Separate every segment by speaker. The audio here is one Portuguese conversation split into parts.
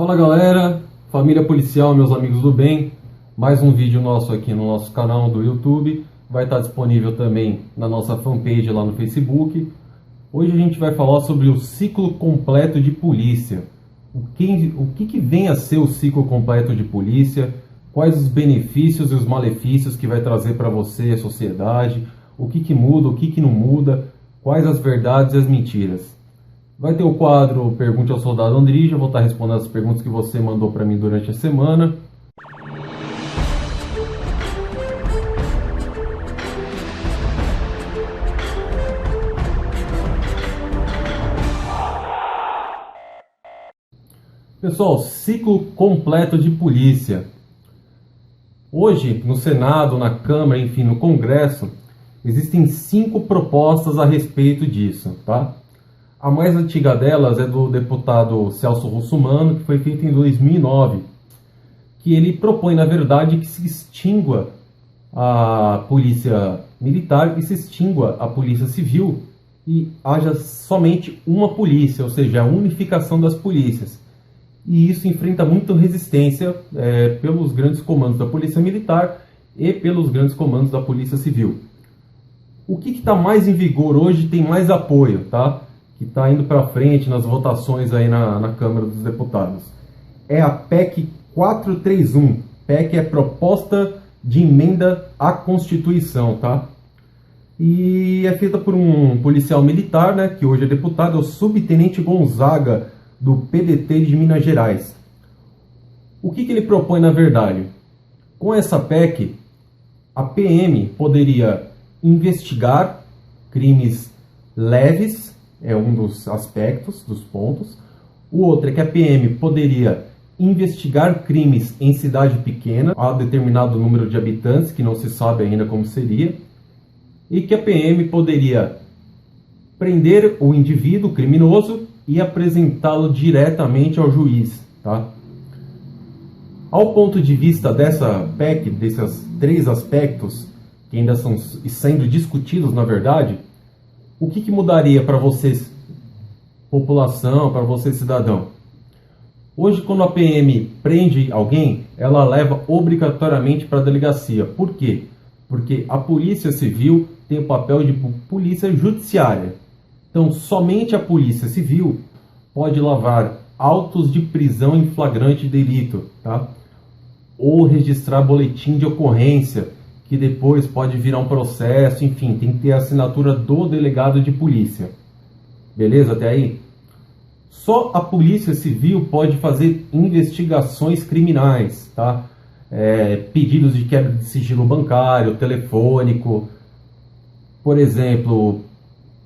Speaker 1: Fala galera, família policial, meus amigos do bem, mais um vídeo nosso aqui no nosso canal do YouTube, vai estar disponível também na nossa fanpage lá no Facebook. Hoje a gente vai falar sobre o ciclo completo de polícia. O que vem a ser o ciclo completo de polícia, quais os benefícios e os malefícios que vai trazer para você, a sociedade, o que muda, o que não muda, quais as verdades e as mentiras. Vai ter o quadro Pergunte ao Soldado Andrija, eu vou estar respondendo as perguntas que você mandou para mim durante a semana. Pessoal, ciclo completo de polícia. Hoje, no Senado, na Câmara, enfim, no Congresso, existem 5 propostas a respeito disso, tá? A mais antiga delas é do deputado Celso Russomano, que foi feita em 2009, que ele propõe, na verdade, que se extingua a polícia militar e se extingua a polícia civil e haja somente uma polícia, ou seja, a unificação das polícias. E isso enfrenta muita resistência pelos grandes comandos da polícia militar e pelos grandes comandos da polícia civil. O que está mais em vigor hoje tem mais apoio, tá? Que está indo para frente nas votações aí na Câmara dos Deputados. É a PEC 431. PEC é Proposta de Emenda à Constituição, tá? E é feita por um policial militar, né, que hoje é deputado, é o Subtenente Gonzaga, do PDT de Minas Gerais. O que ele propõe na verdade? Com essa PEC, a PM poderia investigar crimes leves, é um dos aspectos, dos pontos. O outro é que a PM poderia investigar crimes em cidade pequena, a determinado número de habitantes, que não se sabe ainda como seria, e que a PM poderia prender o indivíduo criminoso e apresentá-lo diretamente ao juiz, tá? Ao ponto de vista dessa PEC, desses 3 aspectos, que ainda estão sendo discutidos na verdade, o que mudaria para vocês, população, para você cidadão? Hoje, quando a PM prende alguém, ela leva obrigatoriamente para a delegacia. Por quê? Porque a Polícia Civil tem o papel de polícia judiciária. Então, somente a Polícia Civil pode lavrar autos de prisão em flagrante delito, tá? Ou registrar boletim de ocorrência, que depois pode virar um processo, enfim, tem que ter a assinatura do delegado de polícia. Beleza até aí? Só a Polícia Civil pode fazer investigações criminais, tá? Pedidos de quebra de sigilo bancário, telefônico, por exemplo,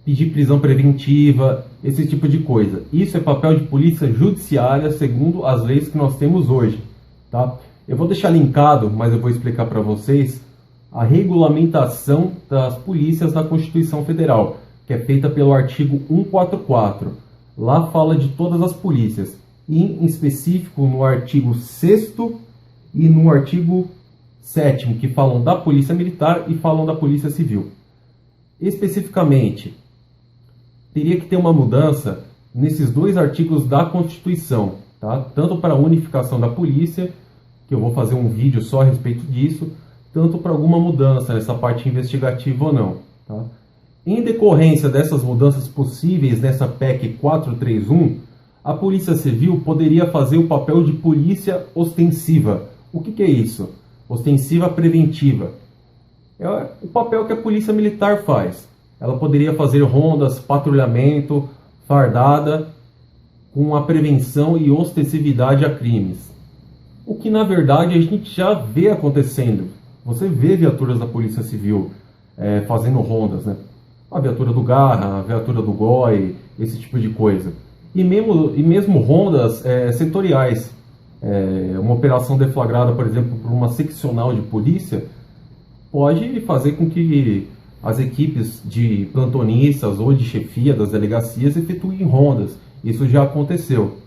Speaker 1: pedir prisão preventiva, esse tipo de coisa. Isso é papel de polícia judiciária, segundo as leis que nós temos hoje, tá? Eu vou deixar linkado, mas eu vou explicar para vocês a regulamentação das polícias na Constituição Federal, que é feita pelo artigo 144. Lá fala de todas as polícias, e em específico no artigo 6º e no artigo 7º, que falam da Polícia Militar e falam da Polícia Civil. Especificamente, teria que ter uma mudança nesses 2 artigos da Constituição, tá? Tanto para a unificação da polícia, que eu vou fazer um vídeo só a respeito disso, tanto para alguma mudança nessa parte investigativa ou não, tá? Em decorrência dessas mudanças possíveis nessa PEC 431, a Polícia Civil poderia fazer o papel de polícia ostensiva. O que é isso? Ostensiva preventiva. É o papel que a Polícia Militar faz. Ela poderia fazer rondas, patrulhamento, fardada, com a prevenção e ostensividade a crimes. O que na verdade a gente já vê acontecendo. Você vê viaturas da Polícia Civil fazendo rondas, né? A viatura do Garra, a viatura do GOI, esse tipo de coisa. E mesmo rondas setoriais. Uma operação deflagrada, por exemplo, por uma seccional de polícia, pode fazer com que as equipes de plantonistas ou de chefia das delegacias efetuem rondas. Isso já aconteceu.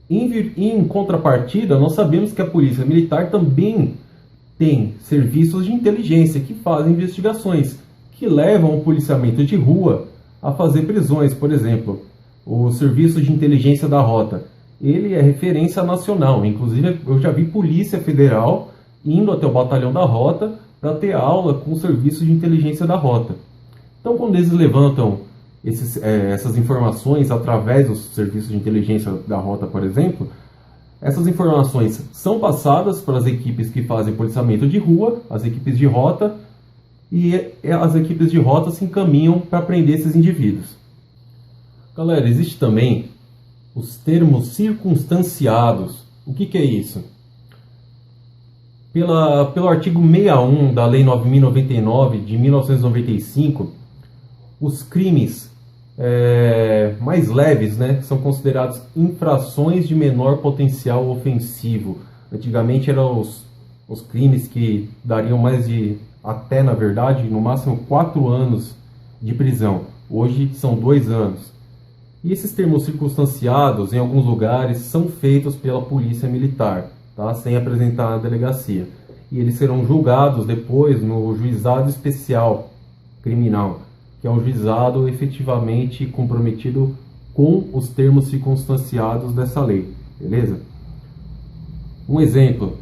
Speaker 1: Em contrapartida, nós sabemos que a Polícia Militar também tem serviços de inteligência que fazem investigações, que levam o policiamento de rua a fazer prisões. Por exemplo, o Serviço de Inteligência da Rota. ele é referência nacional. Inclusive, eu já vi Polícia Federal indo até o batalhão da Rota para ter aula com o serviço de inteligência da Rota. Então, quando eles levantam essas informações através dos serviços de inteligência da Rota, por exemplo, essas informações são passadas para as equipes que fazem policiamento de rua, as equipes de rota, e as equipes de rota se encaminham para prender esses indivíduos. Galera, existe também os termos circunstanciados. O que é isso? Pelo artigo 61 da Lei 9.099 de 1995, os crimes mais leves, né, são considerados infrações de menor potencial ofensivo. Antigamente eram os crimes que dariam até na verdade, no máximo 4 anos de prisão. Hoje são 2 anos. E esses termos circunstanciados, em alguns lugares, são feitos pela polícia militar, tá? Sem apresentar na delegacia. E eles serão julgados depois no juizado especial criminal, que é um juizado efetivamente comprometido com os termos circunstanciados dessa lei, beleza? Um exemplo,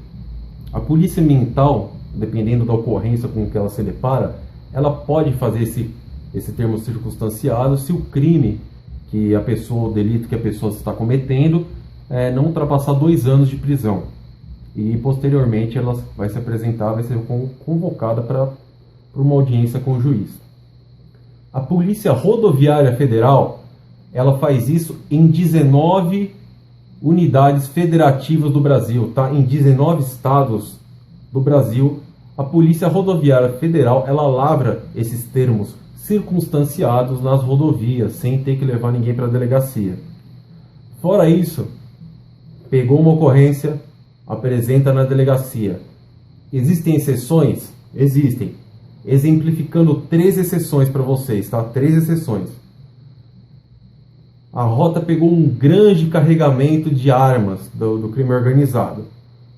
Speaker 1: a polícia ambiental, dependendo da ocorrência com que ela se depara, ela pode fazer esse termo circunstanciado se o crime o delito que a pessoa está cometendo não ultrapassar 2 anos de prisão. E posteriormente ela vai se apresentar, vai ser convocada para uma audiência com o juiz. A Polícia Rodoviária Federal, ela faz isso em 19 unidades federativas do Brasil, tá? Em 19 estados do Brasil, a Polícia Rodoviária Federal, ela lavra esses termos circunstanciados nas rodovias, sem ter que levar ninguém para a delegacia. Fora isso, pegou uma ocorrência, apresenta na delegacia. Existem exceções? Existem. Exemplificando 3 exceções para vocês, tá? 3 exceções. A Rota pegou um grande carregamento de armas do crime organizado,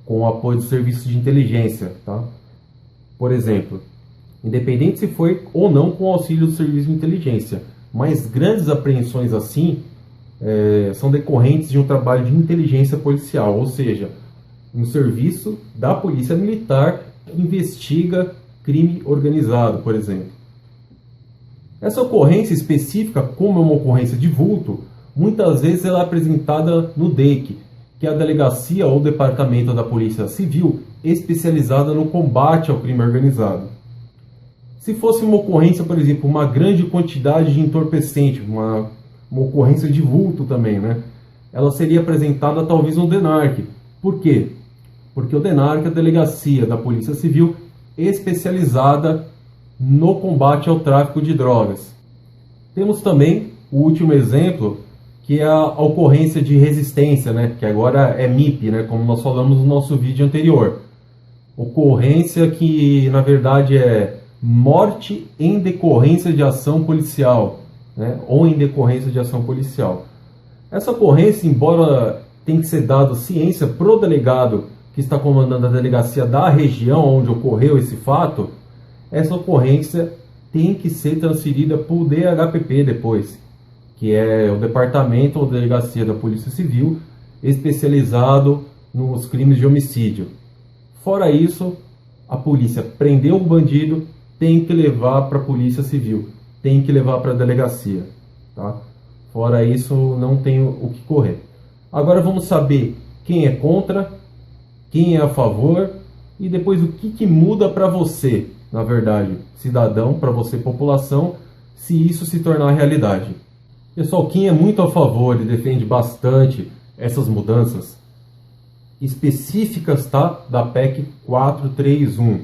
Speaker 1: com o apoio do serviço de inteligência, tá? Por exemplo, independente se foi ou não com o auxílio do serviço de inteligência, mas grandes apreensões assim são decorrentes de um trabalho de inteligência policial, ou seja, um serviço da polícia militar que investiga crime organizado, por exemplo. Essa ocorrência específica, como é uma ocorrência de vulto, muitas vezes ela é apresentada no DEIC, que é a Delegacia ou Departamento da Polícia Civil especializada no combate ao crime organizado. Se fosse uma ocorrência, por exemplo, uma grande quantidade de entorpecente, uma ocorrência de vulto também, né? Ela seria apresentada talvez no DENARC. Por quê? Porque o DENARC é a Delegacia da Polícia Civil especializada no combate ao tráfico de drogas. Temos também o último exemplo, que é a ocorrência de resistência, né? Que agora é MIP, né? Como nós falamos no nosso vídeo anterior. Ocorrência que, na verdade, é morte em decorrência de ação policial, né? Ou em decorrência de ação policial. Essa ocorrência, embora tenha que ser dada ciência para o delegado que está comandando a delegacia da região onde ocorreu esse fato, essa ocorrência tem que ser transferida para o DHPP depois, que é o Departamento ou Delegacia da Polícia Civil especializado nos crimes de homicídio. Fora isso, a polícia prendeu o bandido, tem que levar para a Polícia Civil, tem que levar para a delegacia, tá? Fora isso, não tem o que correr. Agora vamos saber quem é contra, quem é a favor e depois o que muda para você, na verdade, cidadão, para você, população, se isso se tornar realidade. Pessoal, quem é muito a favor e defende bastante essas mudanças específicas, tá, da PEC 431,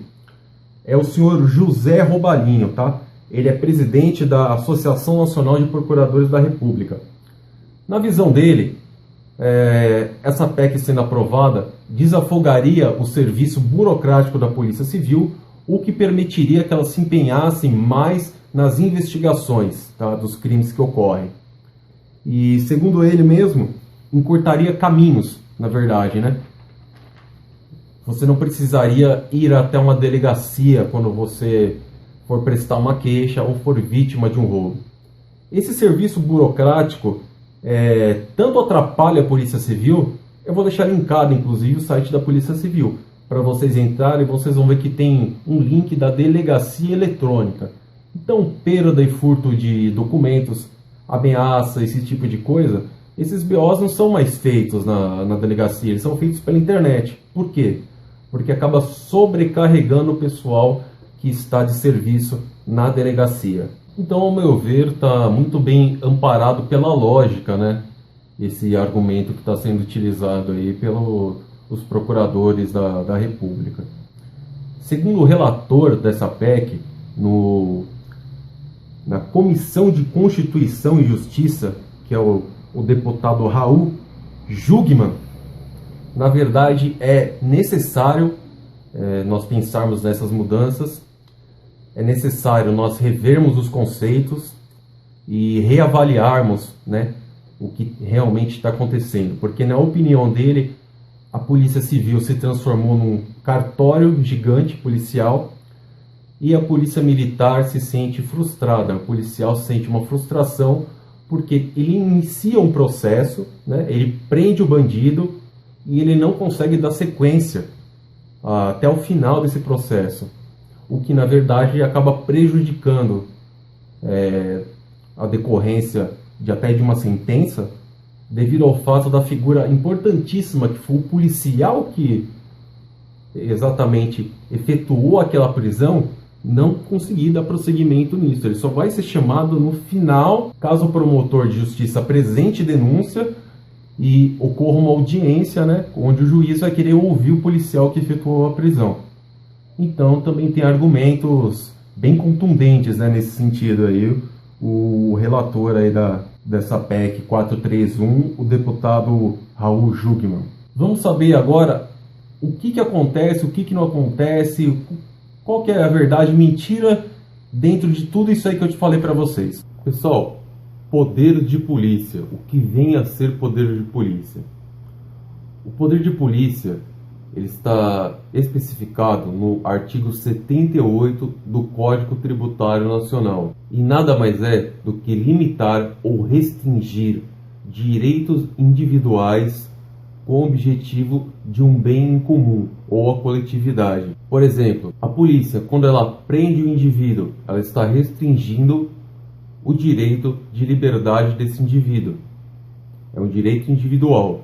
Speaker 1: é o senhor José Robalinho, tá? Ele é presidente da Associação Nacional de Procuradores da República. Na visão dele, essa PEC sendo aprovada desafogaria o serviço burocrático da Polícia Civil, o que permitiria que ela se empenhasse mais nas investigações, tá, dos crimes que ocorrem. E, segundo ele mesmo, encurtaria caminhos, na verdade, né? Você não precisaria ir até uma delegacia quando você for prestar uma queixa ou for vítima de um roubo. Esse serviço burocrático, tanto atrapalha a Polícia Civil. Eu vou deixar linkado, inclusive, o site da Polícia Civil, para vocês entrarem, vocês vão ver que tem um link da delegacia eletrônica. Então, perda e furto de documentos, ameaça, esse tipo de coisa, esses BOs não são mais feitos na delegacia, eles são feitos pela internet. Por quê? Porque acaba sobrecarregando o pessoal que está de serviço na delegacia. Então, ao meu ver, está muito bem amparado pela lógica, né? Esse argumento que está sendo utilizado aí pelos procuradores da República. Segundo o relator dessa PEC, na Comissão de Constituição e Justiça, que é o deputado Raul Jungmann, na verdade é necessário nós pensarmos nessas mudanças, é necessário nós revermos os conceitos e reavaliarmos, né, o que realmente está acontecendo, porque na opinião dele, a Polícia Civil se transformou num cartório gigante policial e a Polícia Militar se sente frustrada, o policial sente uma frustração porque ele inicia um processo, né, ele prende o bandido e ele não consegue dar sequência até o final desse processo, o que na verdade acaba prejudicando a decorrência até de uma sentença, devido ao fato da figura importantíssima que foi o policial que exatamente efetuou aquela prisão não conseguir dar prosseguimento nisso. Ele só vai ser chamado no final, caso o promotor de justiça apresente denúncia e ocorra uma audiência, né, onde o juiz vai querer ouvir o policial que efetuou a prisão. Então também tem argumentos bem contundentes, né, nesse sentido aí, o relator aí dessa PEC 431, o deputado Raul Jungmann. Vamos saber agora o que acontece, o que não acontece, qual que é a verdade, mentira dentro de tudo isso aí que eu te falei para vocês. Pessoal, poder de polícia, o que vem a ser poder de polícia? O poder de polícia, ele está especificado no artigo 78 do Código Tributário Nacional e nada mais é do que limitar ou restringir direitos individuais com o objetivo de um bem em comum ou a coletividade. Por exemplo, a polícia, quando ela prende o indivíduo, ela está restringindo o direito de liberdade desse indivíduo. É um direito individual,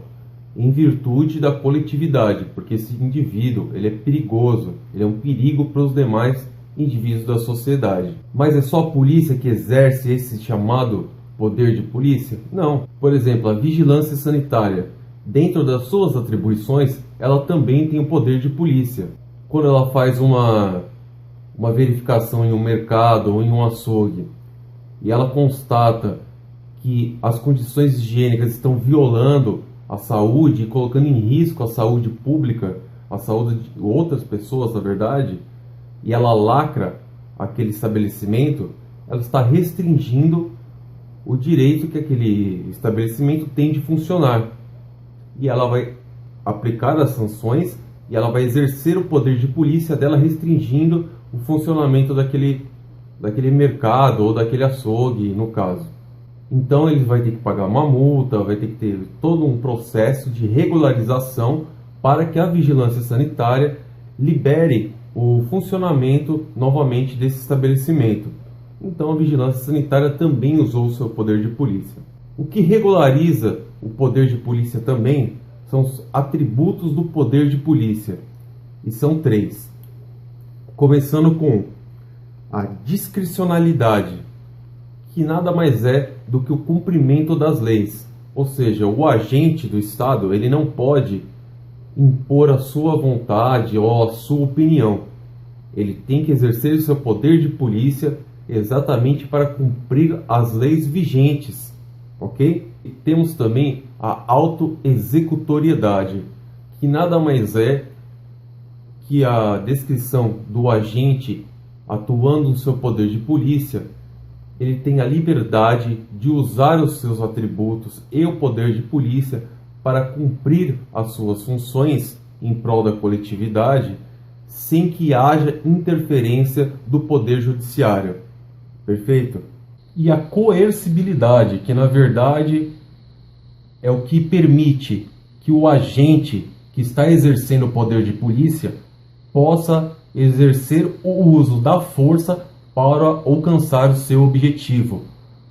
Speaker 1: em virtude da coletividade, porque esse indivíduo ele é perigoso, ele é um perigo para os demais indivíduos da sociedade. Mas é só a polícia que exerce esse chamado poder de polícia? Não. Por exemplo, a vigilância sanitária, dentro das suas atribuições, ela também tem o poder de polícia. Quando ela faz uma verificação em um mercado ou em um açougue e ela constata que as condições higiênicas estão violando a saúde e colocando em risco a saúde pública, a saúde de outras pessoas, na verdade, e ela lacra aquele estabelecimento, ela está restringindo o direito que aquele estabelecimento tem de funcionar. E ela vai aplicar as sanções e ela vai exercer o poder de polícia dela, restringindo o funcionamento daquele mercado ou daquele açougue, no caso. Então ele vai ter que pagar uma multa, vai ter que ter todo um processo de regularização para que a vigilância sanitária libere o funcionamento novamente desse estabelecimento. Então a vigilância sanitária também usou o seu poder de polícia. O que regulariza o poder de polícia também são os atributos do poder de polícia, e são 3. Começando com a discricionalidade, que nada mais é do que o cumprimento das leis. Ou seja, o agente do Estado ele não pode impor a sua vontade ou a sua opinião. Ele tem que exercer o seu poder de polícia exatamente para cumprir as leis vigentes, ok? E temos também a autoexecutoriedade, que nada mais é que a descrição do agente atuando no seu poder de polícia. Ele tem a liberdade de usar os seus atributos e o poder de polícia para cumprir as suas funções em prol da coletividade, sem que haja interferência do poder judiciário. Perfeito? E a coercibilidade, que na verdade é o que permite que o agente que está exercendo o poder de polícia possa exercer o uso da força para alcançar o seu objetivo.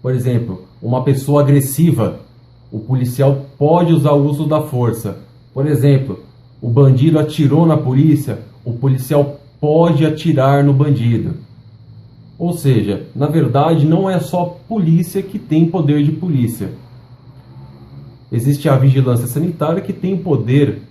Speaker 1: Por exemplo, uma pessoa agressiva, o policial pode usar o uso da força. Por exemplo, o bandido atirou na polícia, o policial pode atirar no bandido. Ou seja, na verdade, não é só a polícia que tem poder de polícia. Existe a vigilância sanitária que tem poder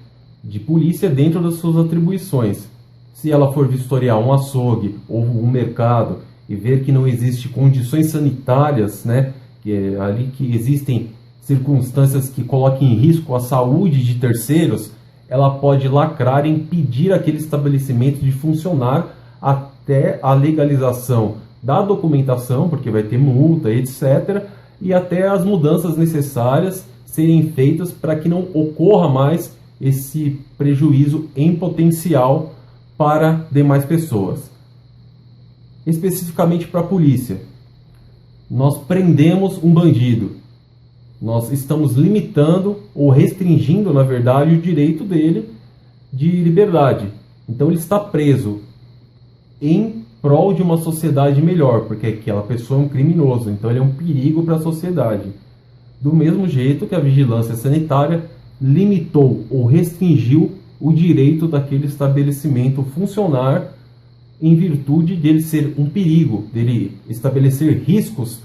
Speaker 1: de polícia dentro das suas atribuições. Se ela for vistoriar um açougue ou um mercado e ver que não existe condições sanitárias, né, que existem circunstâncias que coloquem em risco a saúde de terceiros, ela pode lacrar e impedir aquele estabelecimento de funcionar até a legalização da documentação, porque vai ter multa, etc., e até as mudanças necessárias serem feitas para que não ocorra mais esse prejuízo em potencial para demais pessoas. Especificamente para a polícia, nós prendemos um bandido, nós estamos limitando ou restringindo, na verdade, o direito dele de liberdade. Então ele está preso em prol de uma sociedade melhor, porque aquela pessoa é um criminoso, então ele é um perigo para a sociedade. Do mesmo jeito que a vigilância sanitária limitou ou restringiu o direito daquele estabelecimento funcionar em virtude dele ser um perigo, dele estabelecer riscos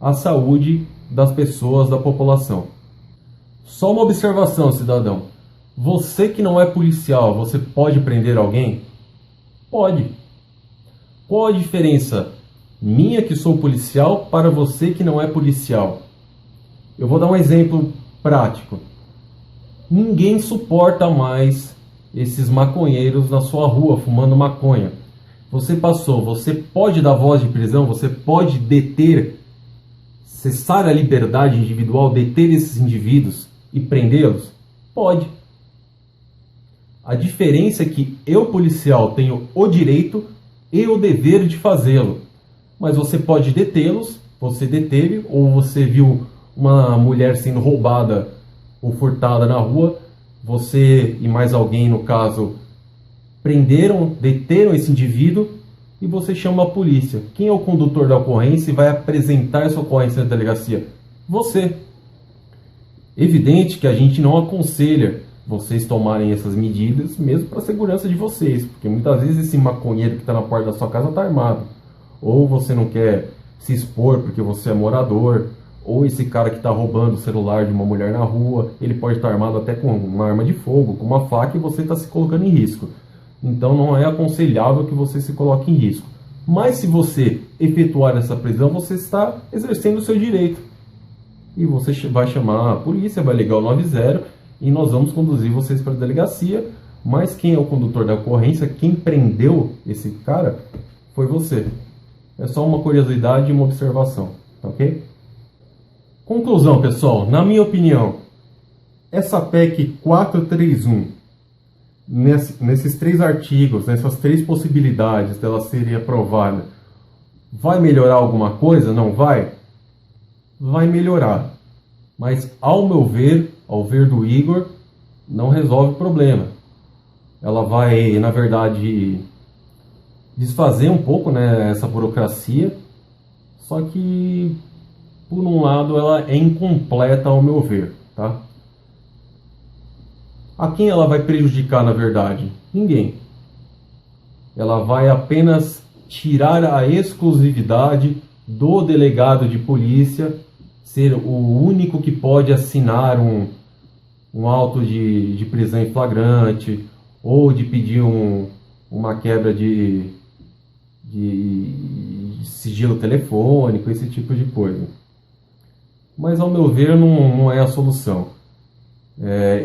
Speaker 1: à saúde das pessoas, da população. Só uma observação, cidadão. Você que não é policial, você pode prender alguém? Pode. Qual a diferença minha que sou policial para você que não é policial? Eu vou dar um exemplo prático. Ninguém suporta mais esses maconheiros na sua rua fumando maconha. Você passou, você pode dar voz de prisão, você pode deter, cessar a liberdade individual, deter esses indivíduos e prendê-los? Pode. A diferença é que eu, policial, tenho o direito e o dever de fazê-lo. Mas você pode detê-los, você deteve, ou você viu uma mulher sendo roubada ou furtada na rua, você e mais alguém, no caso, deteram esse indivíduo e você chama a polícia. Quem é o condutor da ocorrência e vai apresentar essa ocorrência na delegacia? Você. Evidente que a gente não aconselha vocês tomarem essas medidas, mesmo para a segurança de vocês, porque muitas vezes esse maconheiro que está na porta da sua casa está armado, ou você não quer se expor porque você é morador, ou esse cara que está roubando o celular de uma mulher na rua, ele pode estar armado até com uma arma de fogo, com uma faca, e você está se colocando em risco. Então não é aconselhável que você se coloque em risco. Mas se você efetuar essa prisão, você está exercendo o seu direito. E você vai chamar a polícia, vai ligar o 90 e nós vamos conduzir vocês para a delegacia. Mas quem é o condutor da ocorrência, quem prendeu esse cara, foi você. É só uma curiosidade e uma observação, tá ok? Conclusão, pessoal, na minha opinião, essa PEC 431, nesses 3 artigos, nessas 3 possibilidades dela ser aprovada, vai melhorar alguma coisa? Não vai? Vai melhorar. Mas, ao meu ver, ao ver do Igor, não resolve o problema. Ela vai, na verdade, desfazer um pouco, né, essa burocracia, só que, por um lado, ela é incompleta ao meu ver, tá? A quem ela vai prejudicar, na verdade? Ninguém. Ela vai apenas tirar a exclusividade do delegado de polícia ser o único que pode assinar um auto de prisão em flagrante ou de pedir uma quebra de sigilo telefônico, esse tipo de coisa. Mas, ao meu ver, não é a solução.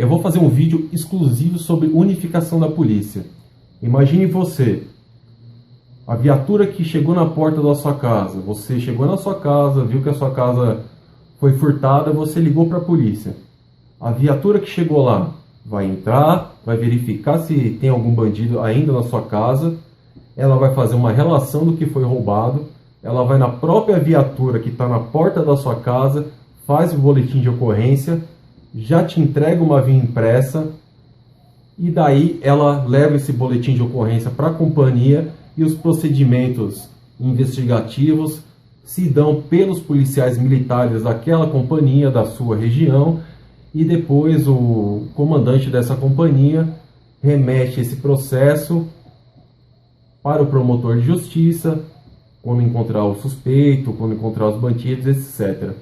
Speaker 1: Eu vou fazer um vídeo exclusivo sobre unificação da polícia. Imagine você, a viatura que chegou na porta da sua casa. Você chegou na sua casa, viu que a sua casa foi furtada, você ligou para a polícia. A viatura que chegou lá vai entrar, vai verificar se tem algum bandido ainda na sua casa, ela vai fazer uma relação do que foi roubado, ela vai na própria viatura que está na porta da sua casa, faz o boletim de ocorrência, já te entrega uma via impressa e daí ela leva esse boletim de ocorrência para a companhia e os procedimentos investigativos se dão pelos policiais militares daquela companhia, da sua região, e depois o comandante dessa companhia remete esse processo para o promotor de justiça, quando encontrar o suspeito, quando encontrar os bandidos, etc.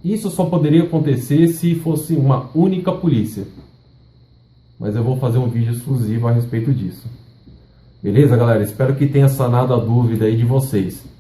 Speaker 1: Isso só poderia acontecer se fosse uma única polícia. Mas eu vou fazer um vídeo exclusivo a respeito disso. Beleza, galera? Espero que tenha sanado a dúvida aí de vocês.